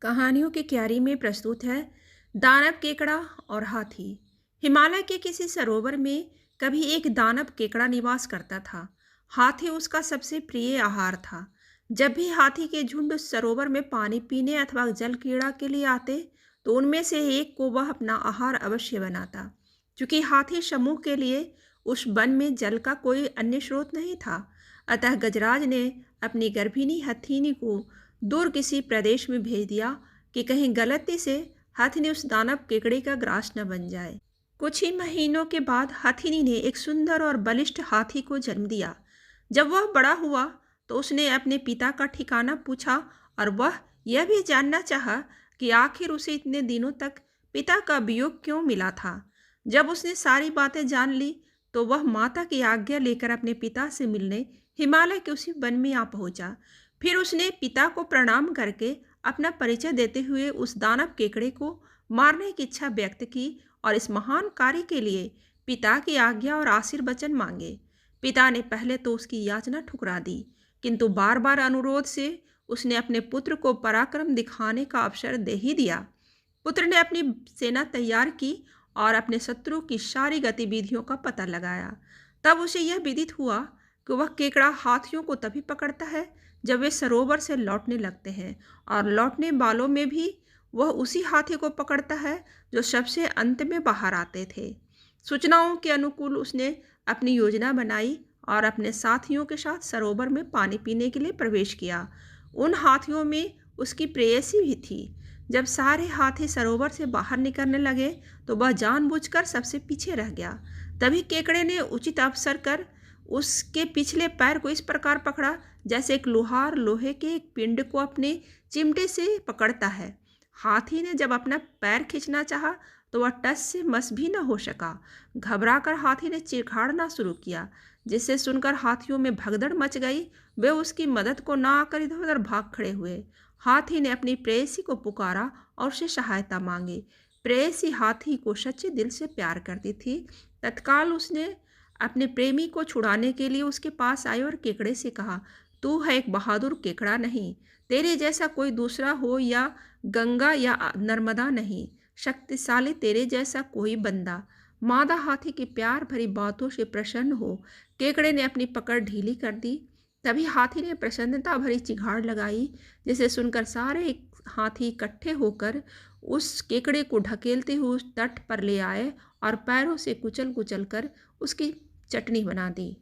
कहानियों की क्यारी में प्रस्तुत है दानव केकड़ा और हाथी। हिमालय के किसी सरोवर में कभी एक दानव केकड़ा निवास करता था। हाथी उसका सबसे प्रिय आहार था। जब भी हाथी के झुंड उस सरोवर में पानी पीने अथवा जल क्रीड़ा के लिए आते, तो उनमें से एक को वह अपना आहार अवश्य बनाता। क्योंकि हाथी समूह के लिए उस वन में जल का कोई अन्य स्रोत नहीं था, अतः गजराज ने अपनी गर्भिणी हथिनी को दूर किसी प्रदेश में भेज दिया कि कहीं गलती से हथिनी उस दानव केकड़े का ग्रास न बन जाए। कुछ ही महीनों के बाद हथिनी ने एक सुंदर और बलिष्ठ हाथी को जन्म दिया। जब वह बड़ा हुआ तो उसने अपने पिता का ठिकाना पूछा और वह यह भी जानना चाहा कि आखिर उसे इतने दिनों तक पिता का वियोग क्यों मिला था। जब उसने सारी बातें जान ली तो वह माता की आज्ञा लेकर अपने पिता से मिलने हिमालय के उसी वन में आ पहुंचा। फिर उसने पिता को प्रणाम करके अपना परिचय देते हुए उस दानव केकड़े को मारने की इच्छा व्यक्त की और इस महान कार्य के लिए पिता की आज्ञा और आशीर्वचन मांगे। पिता ने पहले तो उसकी याचना ठुकरा दी, किंतु बार बार अनुरोध से उसने अपने पुत्र को पराक्रम दिखाने का अवसर दे ही दिया। पुत्र ने अपनी सेना तैयार की और अपने शत्रु की सारी गतिविधियों का पता लगाया। तब उसे यह विदित हुआ कि वह केकड़ा हाथियों को तभी पकड़ता है जब वे सरोवर से लौटने लगते हैं, और लौटने वालों में भी वह उसी हाथी को पकड़ता है जो सबसे अंत में बाहर आते थे। सूचनाओं के अनुकूल उसने अपनी योजना बनाई और अपने साथियों के साथ सरोवर में पानी पीने के लिए प्रवेश किया। उन हाथियों में उसकी प्रेयसी भी थी। जब सारे हाथी सरोवर से बाहर निकलने लगे तो वह जानबूझकर सबसे पीछे रह गया। तभी केकड़े ने उचित अवसर कर उसके पिछले पैर को इस प्रकार पकड़ा जैसे एक लोहार लोहे के एक पिंड को अपने चिमटे से पकड़ता है। हाथी ने जब अपना पैर खींचना चाहा तो वह टस से मस भी न हो सका। घबराकर हाथी ने चिढ़ाड़ना शुरू किया, जिससे सुनकर हाथियों में भगदड़ मच गई। वे उसकी मदद को न आकर इधर उधर भाग खड़े हुए। हाथी ने अपनी प्रेयसी को पुकारा और उससे सहायता मांगी। प्रेयसी हाथी को सच्चे दिल से प्यार करती थी। तत्काल उसने अपने प्रेमी को छुड़ाने के लिए उसके पास आई और केकड़े से कहा, तू है एक बहादुर केकड़ा नहीं, तेरे जैसा कोई दूसरा हो या गंगा या नर्मदा नहीं, शक्तिशाली तेरे जैसा कोई बंदा। मादा हाथी की प्यार भरी बातों से प्रसन्न हो केकड़े ने अपनी पकड़ ढीली कर दी। तभी हाथी ने प्रसन्नता भरी चिघाड़ लगाई, जिसे सुनकर सारे हाथी इकट्ठे होकर उस केकड़े को ढकेलते हुए उस तट पर ले आए और पैरों से कुचल कुचल कर उसकी चटनी बना दी।